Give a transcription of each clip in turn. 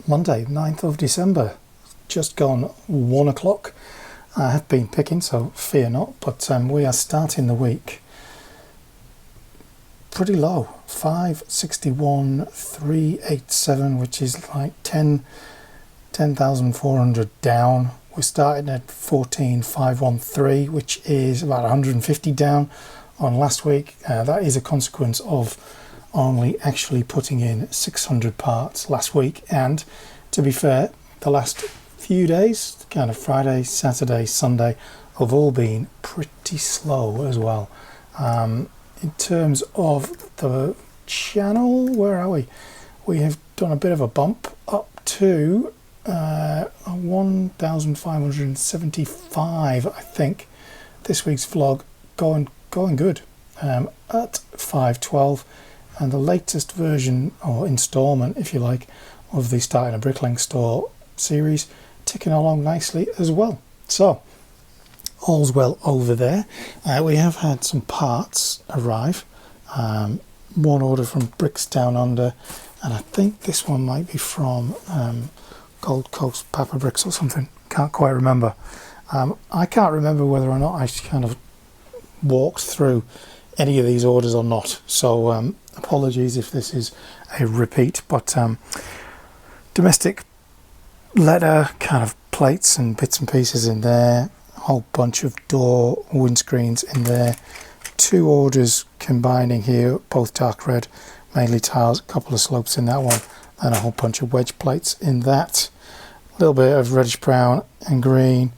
Monday, 9th of December, just gone 1 o'clock. I have been picking, so fear not, but we are starting the week pretty low. 561,387, which is like 10,400 down. We're starting at 14,513, which is about 150 down on last week. That is a consequence of only actually putting in 600 parts last week, and to be fair, the last few days, kind of Friday, Saturday, Sunday, have all been pretty slow as well. In terms of the channel, where are we? We have done a bit of a bump up to 1,575, I think. This week's vlog going good at 512, and the latest version, or installment if you like, of the Starting a Bricklink Store series ticking along nicely as well. So all's well over there. We have had some parts arrive. One order from Bricks Down Under, and I think this one might be from Gold Coast Papa Bricks or something. Can't quite remember. I can't remember whether or not I kind of walked through any of these orders or not, so apologies if this is a repeat, but domestic letter kind of plates and bits and pieces in there, a whole bunch of door windscreens in there, 2 orders combining here, both dark red, mainly tiles, a couple of slopes in that one, and a whole bunch of wedge plates in that, a little bit of reddish brown and green,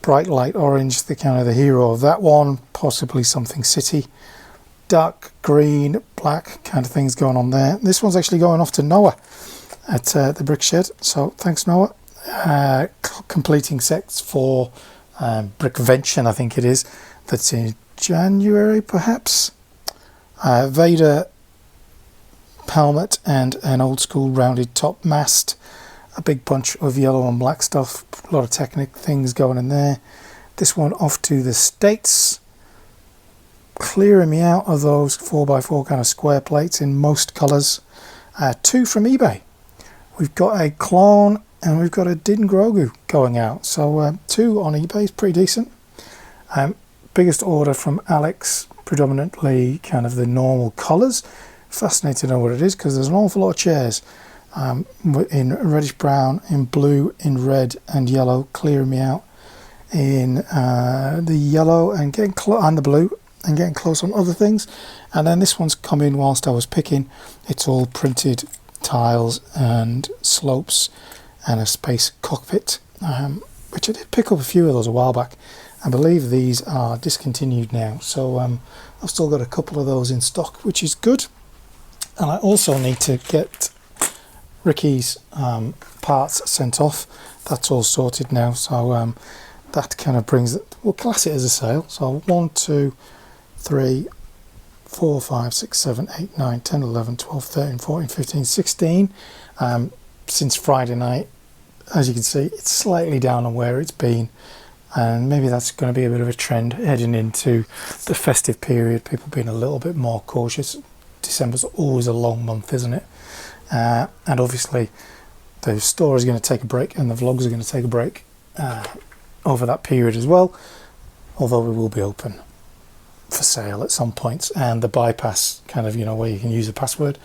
bright light orange, the kind of the hero of that one, possibly something city, dark green, black kind of things going on there. This one's actually going off to Noah at the brick shed, so thanks Noah. Completing sets for Brickvention, I think it is, that's in January perhaps. Vader helmet and an old school rounded top mast, a big bunch of yellow and black stuff, a lot of Technic things going in there. This one off to the States, clearing me out of those 4x4 kind of square plates in most colours. 2 from eBay. We've got a clone and we've got a Din Grogu going out, so 2 on eBay is pretty decent. Biggest order from Alex, predominantly kind of the normal colours. Fascinating to know what it is, because there's an awful lot of chairs in reddish brown, in blue, in red and yellow, clearing me out in the yellow and getting and the blue, and getting close on other things. And then this one's come in whilst I was picking. It's all printed tiles and slopes and a space cockpit, which I did pick up a few of those a while back. I believe these are discontinued now, so I've still got a couple of those in stock, which is good. And I also need to get Ricky's parts sent off. That's all sorted now, so that kind of brings it, we'll class it as a sale. So 1, 2, 3, 4, 5, 6, 7, 8, 9, 10, 11, 12, 13, 14, 15, 16. Since Friday night, as you can see, it's slightly down on where it's been, and maybe that's going to be a bit of a trend heading into the festive period, people being a little bit more cautious. December's always a long month, isn't it? And obviously the store is going to take a break and the vlogs are going to take a break over that period as well, although we will be open for sale at some points, and the bypass kind of, you know, where you can use a password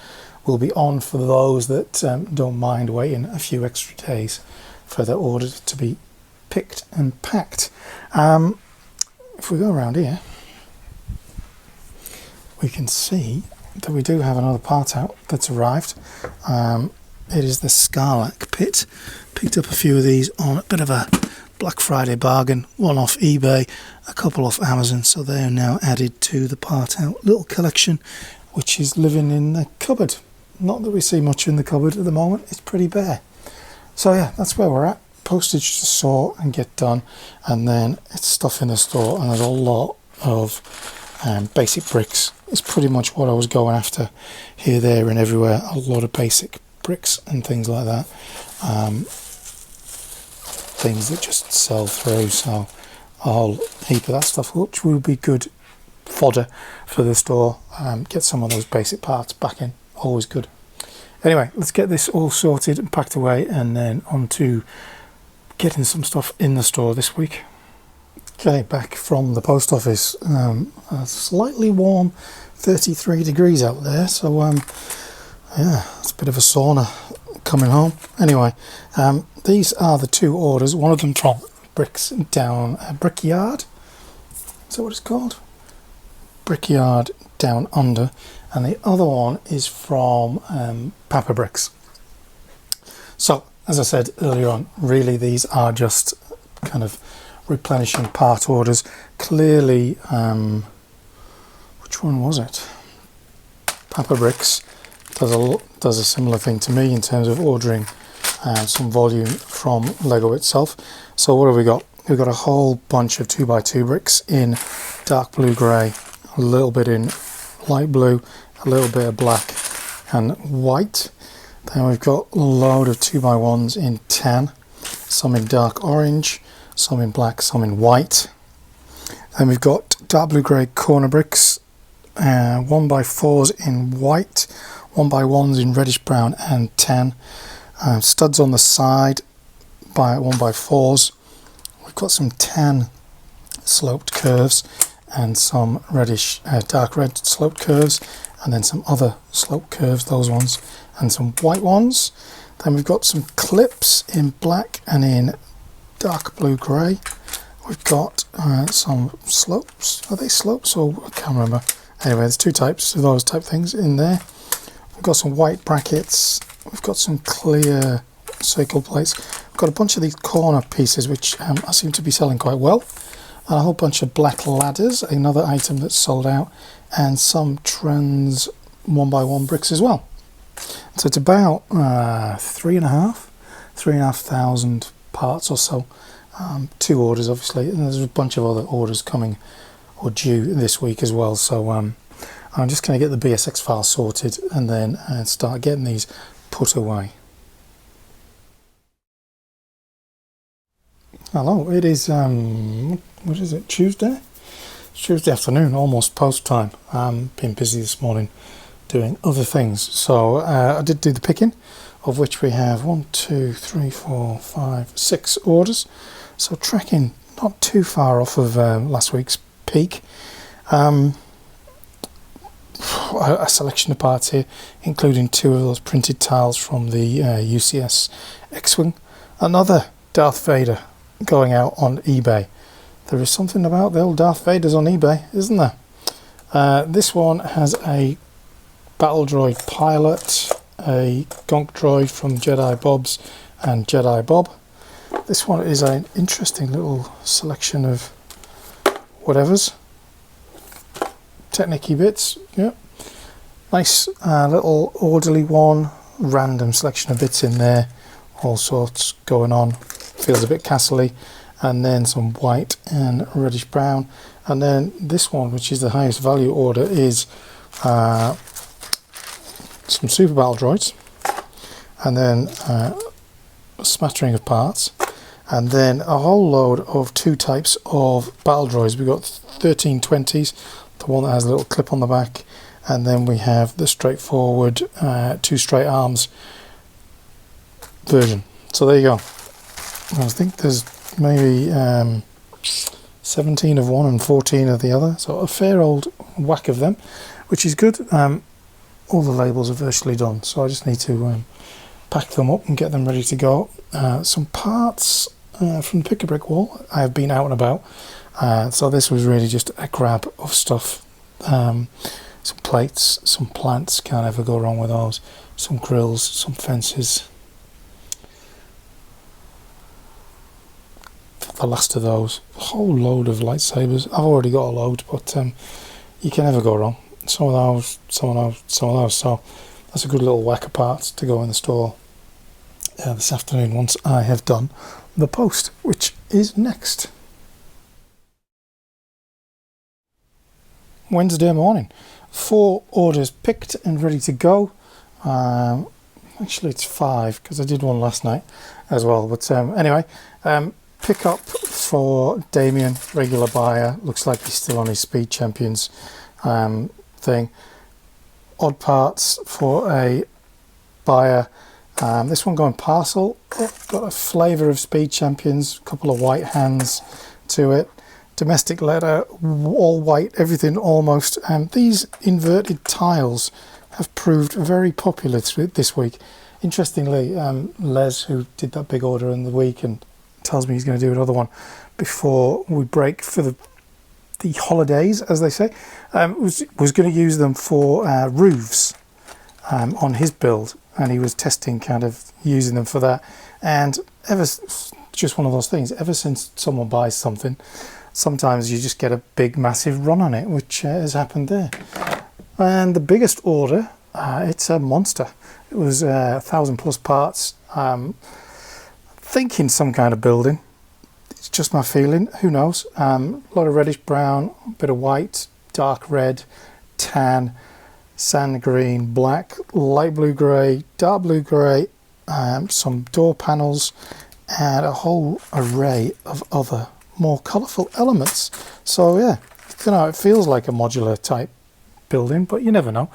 will be on for those that don't mind waiting a few extra days for their order to be picked and packed. If we go around here, we can see that we do have another part out that's arrived. It is the Scarlac pit. Picked up a few of these on a bit of a Black Friday bargain, one off eBay, a couple off Amazon, so they are now added to the part out little collection, which is living in the cupboard. Not that we see much in the cupboard at the moment, it's pretty bare. So yeah, that's where we're at. Postage to sort and get done, and then it's stuff in the store, and there's a lot of basic bricks. It's pretty much what I was going after here, there and everywhere. A lot of basic bricks and things like that, things that just sell through, so a whole heap of that stuff, which will be good fodder for the store. Get some of those basic parts back in, always good. Anyway, let's get this all sorted and packed away, and then on to getting some stuff in the store this week. Okay, back from the post office. A slightly warm 33 degrees out there, so yeah, it's a bit of a sauna coming home. Anyway, these are the two orders. One of them from Brickyard. Is that what it's called? Brickyard Down Under, and the other one is from Papa Bricks. So, as I said earlier on, really these are just kind of replenishing part orders. Clearly, which one was it? Papa Bricks does a similar thing to me in terms of ordering some volume from Lego itself. So what have we got? We've got a whole bunch of 2x2 bricks in dark blue grey, a little bit in light blue, a little bit of black and white. Then we've got a load of 2x1s in tan, some in dark orange, some in black, some in white. Then we've got dark blue grey corner bricks, 1x4s in white, 1x1s in reddish brown and tan, studs on the side by 1x4s. We've got some tan sloped curves and some reddish, dark red sloped curves, and then some other sloped curves, those ones, and some white ones. Then we've got some clips in black and in dark blue grey. We've got some slopes. Are they slopes or I can't remember. Anyway, there's two types of those type things in there. We've got some white brackets. We've got some clear circle plates. We've got a bunch of these corner pieces which I seem to be selling quite well. And a whole bunch of black ladders, another item that's sold out, and some trends 1x1 bricks as well. So it's about 3,500 parts or so. Two orders obviously, and there's a bunch of other orders coming or due this week as well. So I'm just going to get the BSX file sorted and then start getting these put away. Hello, it is what is it, Tuesday? It's Tuesday afternoon, almost post time. Been busy this morning doing other things, so I did do the picking, of which we have 1, 2, 3, 4, 5, 6 orders, so tracking not too far off of last week's peak. A selection of parts here, including 2 of those printed tiles from the UCS X-Wing. Another Darth Vader going out on eBay. There is something about the old Darth Vaders on eBay, isn't there? This one has a Battle Droid Pilot, a Gonk Droid from Jedi Bob's and Jedi Bob. This one is an interesting little selection of whatevers. Technicky bits, yeah. Nice little orderly one, random selection of bits in there, all sorts going on. Feels a bit castle-y, and then some white and reddish brown. And then this one, which is the highest value order, is some Super Battle Droids, and then a smattering of parts, and then a whole load of 2 types of Battle Droids. We've got 1320s, the one that has a little clip on the back, and then we have the straightforward 2 straight arms version. So there you go. I think there's maybe 17 of one and 14 of the other, so a fair old whack of them, which is good. All the labels are virtually done, so I just need to pack them up and get them ready to go. Some parts from the Pick-a-Brick wall I have been out and about, so this was really just a grab of stuff. Some plates, some plants, can't ever go wrong with those, some grills, some fences. The last of those, a whole load of lightsabers. I've already got a load, but you can never go wrong. Some of those, some of those, some of those. So that's a good little whack of parts to go in the store this afternoon once I have done the post, which is next. Wednesday morning, 4 orders picked and ready to go. Actually it's 5 because I did one last night as well, but anyway, pick up for Damien, regular buyer. Looks like he's still on his Speed Champions thing. Odd parts for a Spire. This one going parcel. Got a flavour of Speed Champions, a couple of white hands to it. Domestic leather, all white, everything almost. These inverted tiles have proved very popular this week. Interestingly, Les, who did that big order in the week and tells me he's going to do another one before we break for the holidays, as they say, was going to use them for roofs on his build, and he was testing kind of using them for that. And just one of those things, ever since someone buys something, sometimes you just get a big massive run on it, which has happened there. And the biggest order, it's a monster. It was 1,000+ parts. Thinking some kind of building. It's just my feeling. Who knows? A lot of reddish brown, a bit of white, dark red, tan, sand green, black, light blue grey, dark blue grey, some door panels, and a whole array of other more colourful elements. So yeah, you know, it feels like a modular type building, but you never know.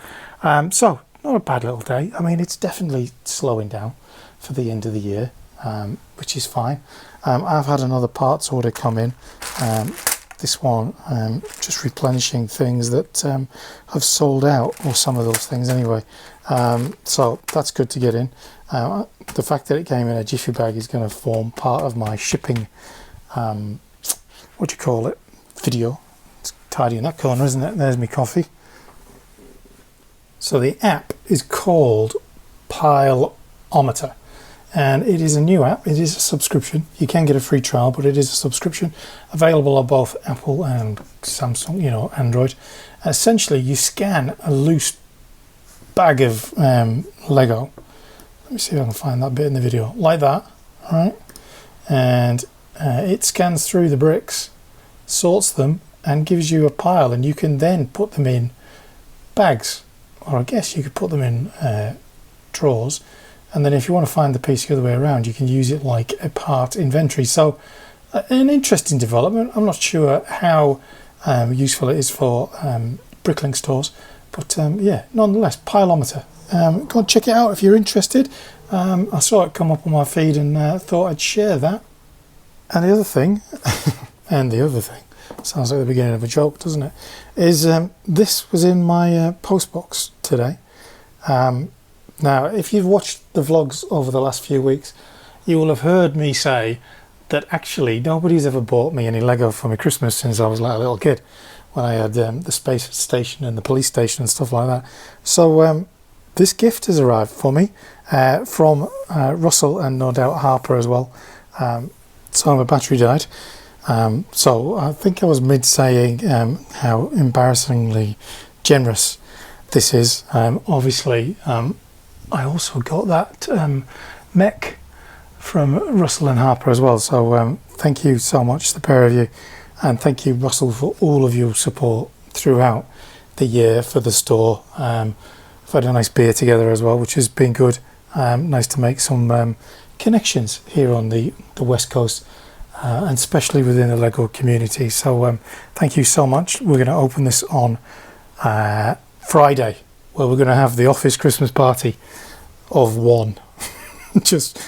So not a bad little day. I mean, it's definitely slowing down for the end of the year, which is fine. I've had another parts order come in. This one, just replenishing things that have sold out, or some of those things anyway. So that's good to get in. The fact that it came in a jiffy bag is going to form part of my shipping, what do you call it, video. It's tidy in that corner, isn't it? There's my coffee. So the app is called Pileometer, and it is a new app. It is a subscription. You can get a free trial, but it is a subscription available on both Apple and Samsung, you know, Android. Essentially, you scan a loose bag of Lego. Let me see if I can find that bit in the video, like that, right? And it scans through the bricks, sorts them, and gives you a pile, and you can then put them in bags, or I guess you could put them in drawers, and then if you want to find the piece the other way around, you can use it like a part inventory. So an interesting development. I'm not sure how useful it is for Bricklink stores, but yeah, nonetheless, Pileometer. Go and check it out if you're interested. I saw it come up on my feed and thought I'd share that. And the other thing, sounds like the beginning of a joke, doesn't it? Is this was in my postbox today. Now, if you've watched the vlogs over the last few weeks, you will have heard me say that actually nobody's ever bought me any Lego for my Christmas since I was like a little kid, when I had the space station and the police station and stuff like that. So this gift has arrived for me from Russell and no doubt Harper as well. So my battery died. So I think I was mid-saying how embarrassingly generous this is. Obviously, I also got that mech from Russell and Harper as well. So thank you so much, the pair of you. And thank you, Russell, for all of your support throughout the year for the store. We've had a nice beer together as well, which has been good. Nice to make some connections here on the West Coast. And especially within the Lego community. So thank you so much. We're going to open this on Friday, where we're going to have the office Christmas party of one. just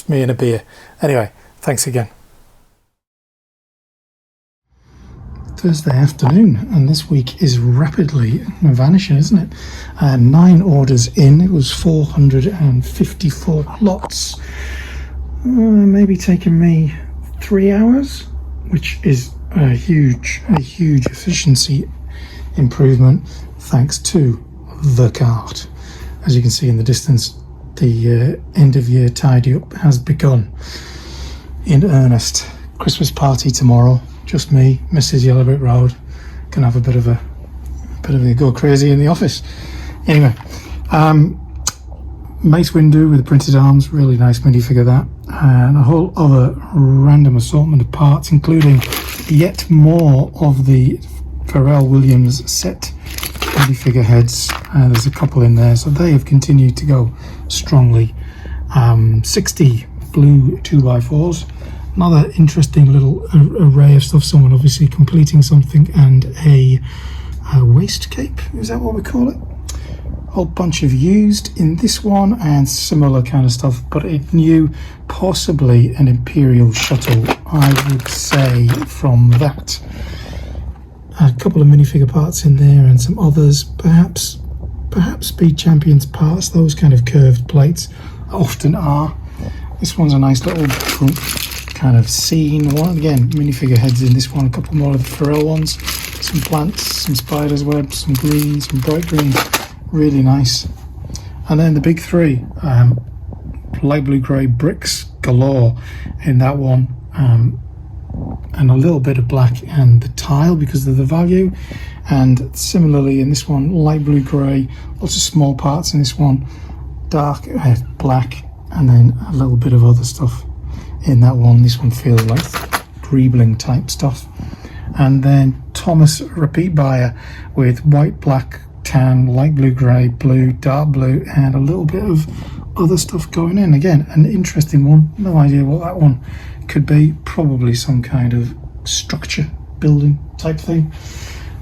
me and a beer. Anyway, thanks again. Thursday afternoon, and this week is rapidly vanishing, isn't it? 9 orders in. It was 454 lots. Maybe taking me 3 hours, which is a huge efficiency improvement thanks to the cart. As you can see in the distance, the end of year tidy up has begun in earnest. Christmas party tomorrow, just me, Mrs. Yellow Brick Road. Gonna have a bit of a go crazy in the office. Anyway, Mace Windu with the printed arms, really nice minifigure that, and a whole other random assortment of parts, including yet more of the Pharrell Williams set minifigure heads. There's a couple in there, so they have continued to go strongly. 60 blue 2x4s, another interesting little array of stuff, someone obviously completing something, and a waist cape, is that what we call it? whole bunch of used in this one and similar kind of stuff, but it new, possibly an Imperial shuttle, I would say, from that. A couple of minifigure parts in there and some others, perhaps Speed Champions parts, those kind of curved plates often are. This one's a nice little kind of scene one. Again, minifigure heads in this one, a couple more of the Pharrell ones, some plants, some spiders webs, some greens, some bright greens, really nice. And then the big three, light blue grey bricks galore in that one, and a little bit of black and the tile because of the value. And similarly in this one, light blue grey, lots of small parts in this one, dark black, and then a little bit of other stuff in that one. This one feels like greebling type stuff. And then Thomas repeat buyer with white, black, tan, light blue grey, blue, dark blue, and a little bit of other stuff going in. Again, an interesting one. No idea what that one could be. Probably some kind of structure building type thing.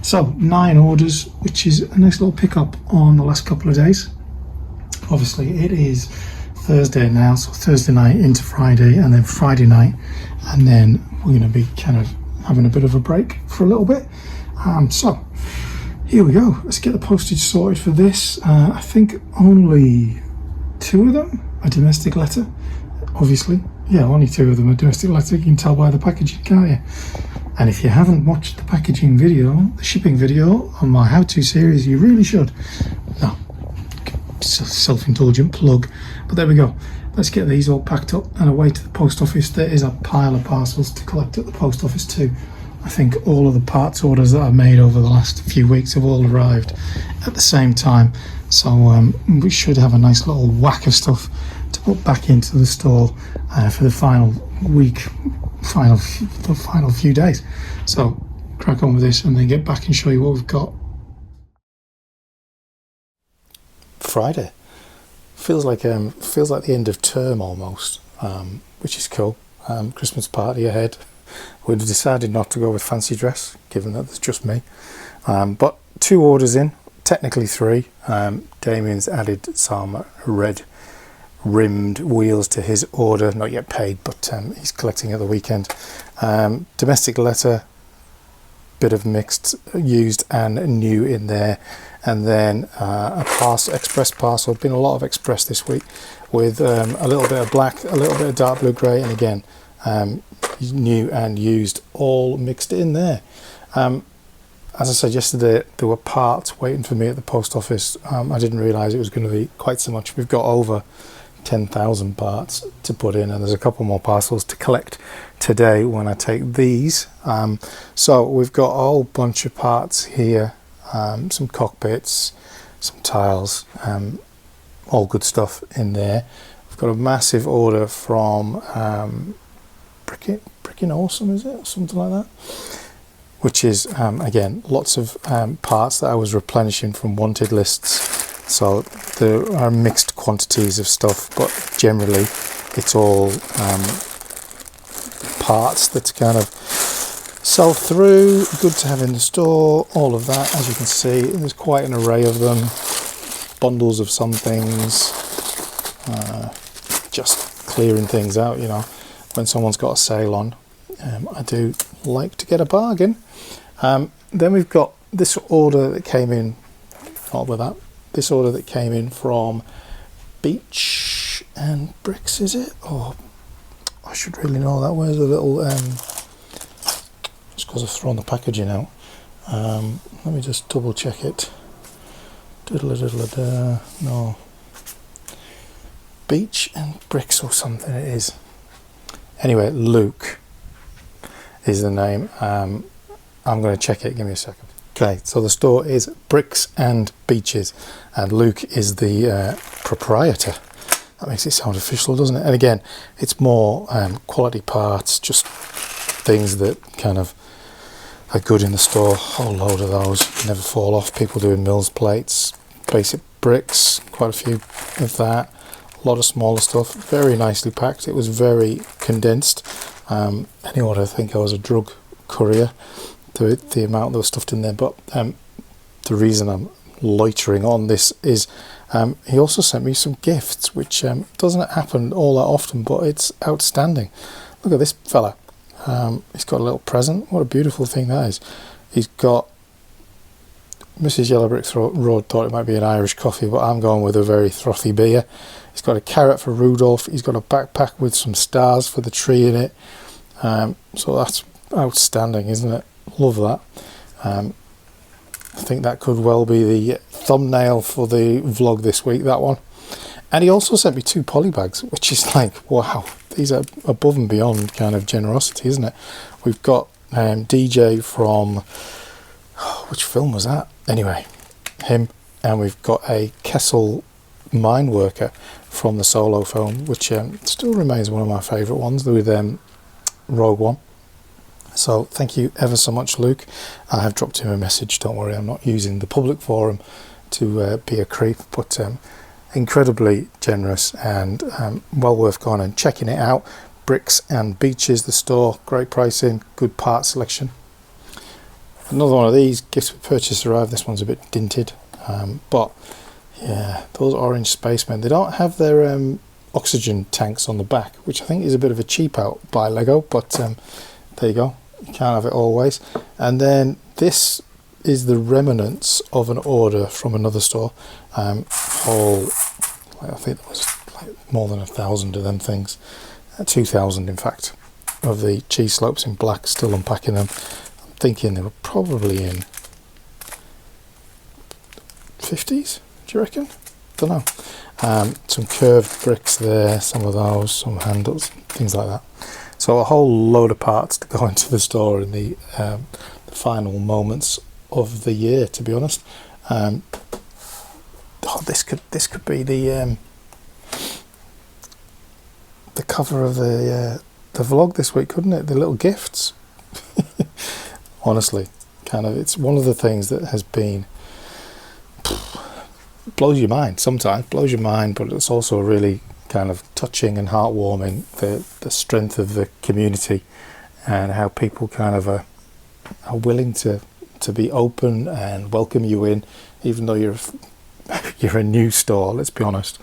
So 9 orders, which is a nice little pickup on the last couple of days. Obviously it is Thursday now, so Thursday night into Friday, and then Friday night, and then we're going to be kind of having a bit of a break for a little bit. So here we go. Let's get the postage sorted for this. I think only 2 of them are domestic letter, obviously. Yeah, only 2 of them are domestic letter. You can tell by the packaging, can't you? And if you haven't watched the packaging video, the shipping video on my how-to series, you really should. No, self-indulgent plug, but there we go. Let's get these all packed up and away to the post office. There is a pile of parcels to collect at the post office too. I think all of the parts orders that I've made over the last few weeks have all arrived at the same time, so we should have a nice little whack of stuff to put back into the store for the final week, the final few days. So crack on with this and then get back and show you what we've got. Friday feels like the end of term almost, which is cool. Christmas party ahead. We've decided not to go with fancy dress, given that there's just me. But 2 orders in, technically 3. Damien's added some red rimmed wheels to his order, not yet paid, but he's collecting at the weekend. Domestic letter, bit of mixed used and new in there, and then a express parcel. Been a lot of express this week, with a little bit of black, a little bit of dark blue grey, and again new and used all mixed in there. As I said yesterday, there were parts waiting for me at the post office. I didn't realise it was going to be quite so much. We've got over 10,000 parts to put in, and there's a couple more parcels to collect today when I take these. So we've got a whole bunch of parts here, some cockpits, some tiles, all good stuff in there. We've got a massive order from Brickin Awesome, is it? Something like that. Which is, again, lots of parts that I was replenishing from wanted lists. So there are mixed quantities of stuff, but generally it's all parts that kind of sell through, good to have in the store, all of that. As you can see, there's quite an array of them, bundles of some things, just clearing things out, you know, when someone's got a sale on. I do like to get a bargain. Then we've got this order that came in, not with that, this order that came in from Beach and Bricks, is it? Oh, I should really know that. Where's the little, just because I've thrown the packaging out. Let me just double check it. No. Beach and Bricks or something it is. Anyway, Luke is the name. I'm going to check it, give me a second. Okay, so the store is Bricks and Beaches, and Luke is the proprietor. That makes it sound official, doesn't it? And again, it's more quality parts, just things that kind of are good in the store. A whole load of those, never fall off. People doing mills plates, basic bricks, quite a few of that. A lot of smaller stuff, very nicely packed. It was very condensed. Anyone would think I was a drug courier, the amount that was stuffed in there. But the reason I'm loitering on, this is he also sent me some gifts, which doesn't happen all that often, but it's outstanding. Look at this fella. He's got a little present. What a beautiful thing that is. He's got Mrs. Yellowbrick Road thought it might be an Irish coffee, but I'm going with a very frothy beer. He's got a carrot for Rudolph. He's got a backpack with some stars for the tree in it. So that's outstanding, isn't it? Love that. I think that could well be the thumbnail for the vlog this week, that one. And he also sent me 2 poly bags, which is like, wow, these are above and beyond kind of generosity, isn't it? We've got DJ from, which film was that? Anyway, him, and we've got a Kessel mine worker from the Solo phone, which still remains one of my favourite ones with Rogue One. So thank you ever so much, Luke. I have dropped him a message. Don't worry, I'm not using the public forum to be a creep, but incredibly generous and well worth going and checking it out. Bricks and Beaches, the store, great pricing, good part selection. Another one of these gifts for purchase arrived. This one's a bit dinted, but yeah, those orange spacemen, they don't have their oxygen tanks on the back, which I think is a bit of a cheap out by Lego, but there you go, you can't have it always. And then this is the remnants of an order from another store. I think there was like more than 1,000 of them things, 2,000 in fact, of the cheese slopes in black, still unpacking them. I'm thinking they were probably in 50s, do you reckon? Don't know. Some curved bricks there, some of those, some handles, things like that. So a whole load of parts to go into the store in the final moments of the year, to be honest. This could be the cover of the vlog this week, couldn't it? The little gifts. Honestly, kind of, it's one of the things that has been blows your mind sometimes, blows your mind, but it's also really kind of touching and heartwarming, the strength of the community and how people kind of are willing to be open and welcome you in, even though you're a new store. Let's be honest,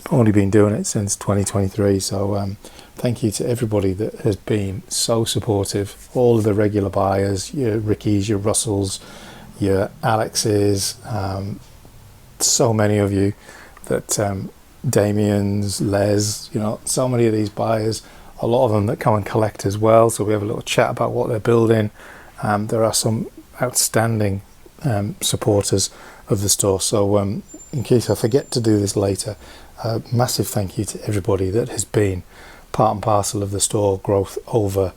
I've only been doing it since 2023, so thank you to everybody that has been so supportive, all of the regular buyers, your Rickies, your Russells, your Alexes, so many of you that Damien's, Les, you know, so many of these buyers, a lot of them that come and collect as well, so we have a little chat about what they're building. There are some outstanding supporters of the store, so in case I forget to do this later, massive thank you to everybody that has been part and parcel of the store growth over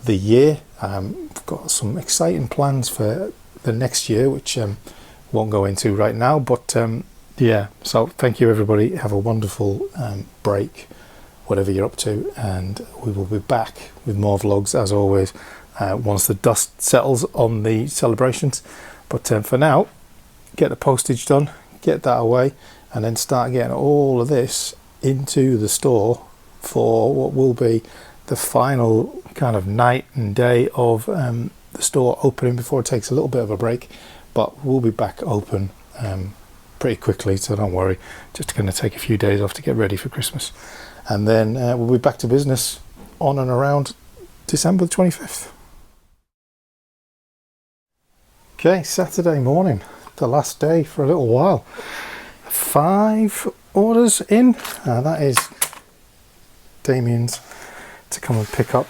the year. We've got some exciting plans for the next year, which won't go into right now, but yeah, so thank you everybody. Have a wonderful break, whatever you're up to, and we will be back with more vlogs as always once the dust settles on the celebrations. But for now, get the postage done, get that away, and then start getting all of this into the store for what will be the final kind of night and day of the store opening before it takes a little bit of a break. But we'll be back open pretty quickly, so don't worry, just going to take a few days off to get ready for Christmas, and then we'll be back to business on and around December the 25th. Okay, Saturday morning, the last day for a little while. 5 orders in, that is Damien's to come and pick up,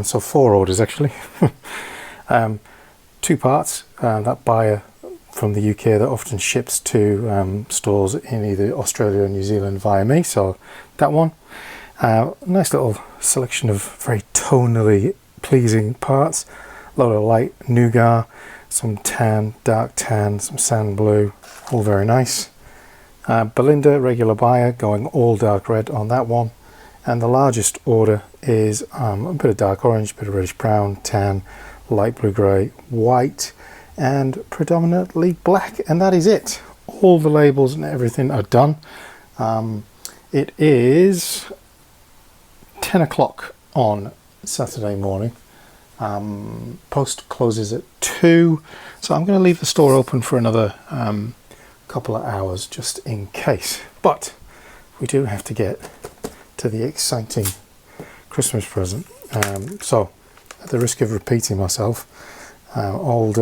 so 4 orders actually. 2 parts, that buyer from the UK that often ships to stores in either Australia or New Zealand via me, so that one. Nice little selection of very tonally pleasing parts, a lot of light nougat, some tan, dark tan, some sand blue, all very nice. Belinda, regular buyer, going all dark red on that one. And the largest order is a bit of dark orange, a bit of reddish brown, tan, light blue grey, white, and predominantly black, and that is it. All the labels and everything are done. It is 10 o'clock on Saturday morning. Post closes at 2, so I'm going to leave the store open for another couple of hours just in case. But we do have to get to the exciting Christmas present. So at the risk of repeating myself, old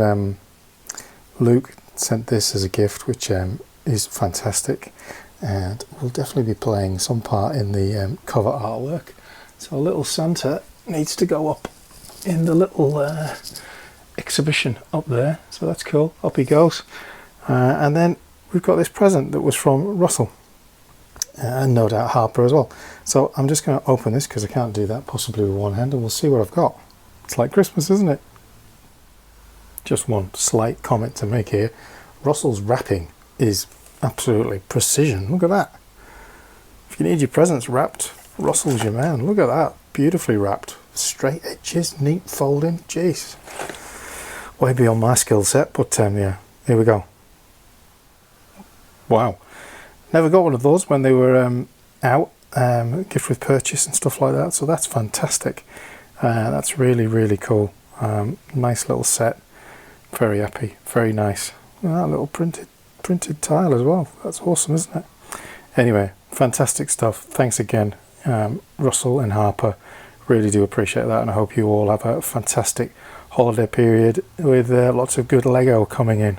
Luke sent this as a gift, which is fantastic, and will definitely be playing some part in the cover artwork. So a little Santa needs to go up in the little exhibition up there, so that's cool. Up he goes. And then we've got this present that was from Russell, and no doubt Harper as well. So I'm just going to open this because I can't do that possibly with one hand, and we'll see what I've got. It's like Christmas, isn't it? Just one slight comment to make here. Russell's wrapping is absolutely precision. Look at that. If you need your presents wrapped, Russell's your man. Look at that. Beautifully wrapped. Straight edges, neat folding. Jeez. Way beyond my skill set, but yeah, here we go. Wow. Never got one of those when they were out, gift with purchase and stuff like that, so that's fantastic. That's really, really cool. Nice little set. Very happy, very nice. Look at that little printed tile as well. That's awesome, isn't it? Anyway, fantastic stuff. Thanks again, Russell and Harper. Really do appreciate that, and I hope you all have a fantastic holiday period with lots of good Lego coming in.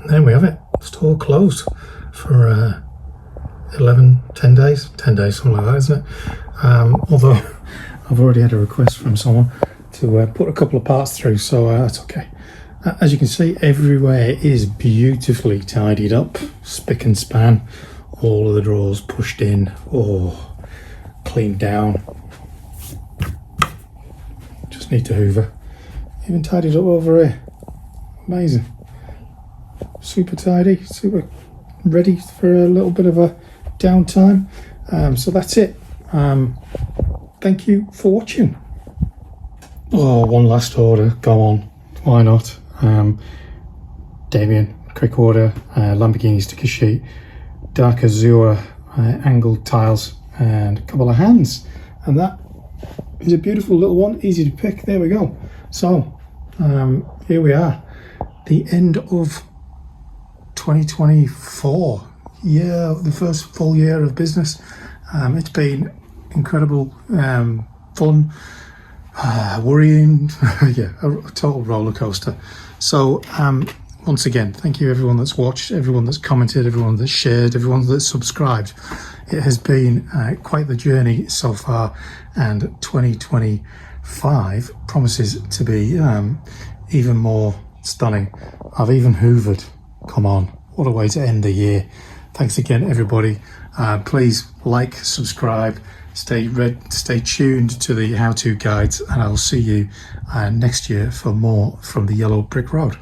There we have it. Store closed for 10 days, something like that, isn't it? Although I've already had a request from someone to put a couple of parts through, so that's okay. As you can see, everywhere is beautifully tidied up, spick and span. All of the drawers pushed in or cleaned down. Just need to hoover. Even tidied up over here. Amazing. Super tidy, super ready for a little bit of a downtime. So that's it. Thank you for watching. Oh, one last order. Go on. Why not? Damien, quick order. Lamborghini sticker sheet, dark azure angled tiles, and a couple of hands. And that is a beautiful little one. Easy to pick. There we go. So here we are. The end of 2024. Yeah, the first full year of business. It's been incredible, fun, worrying, yeah, a total roller coaster. So once again, thank you everyone that's watched, everyone that's commented, everyone that's shared, everyone that's subscribed. It has been quite the journey so far, and 2025 promises to be even more stunning. I've even hoovered. Come on, what a way to end the year. Thanks again, everybody. Please like, subscribe, stay tuned to the how-to guides, and I'll see you next year for more from the Yellow Brick Road.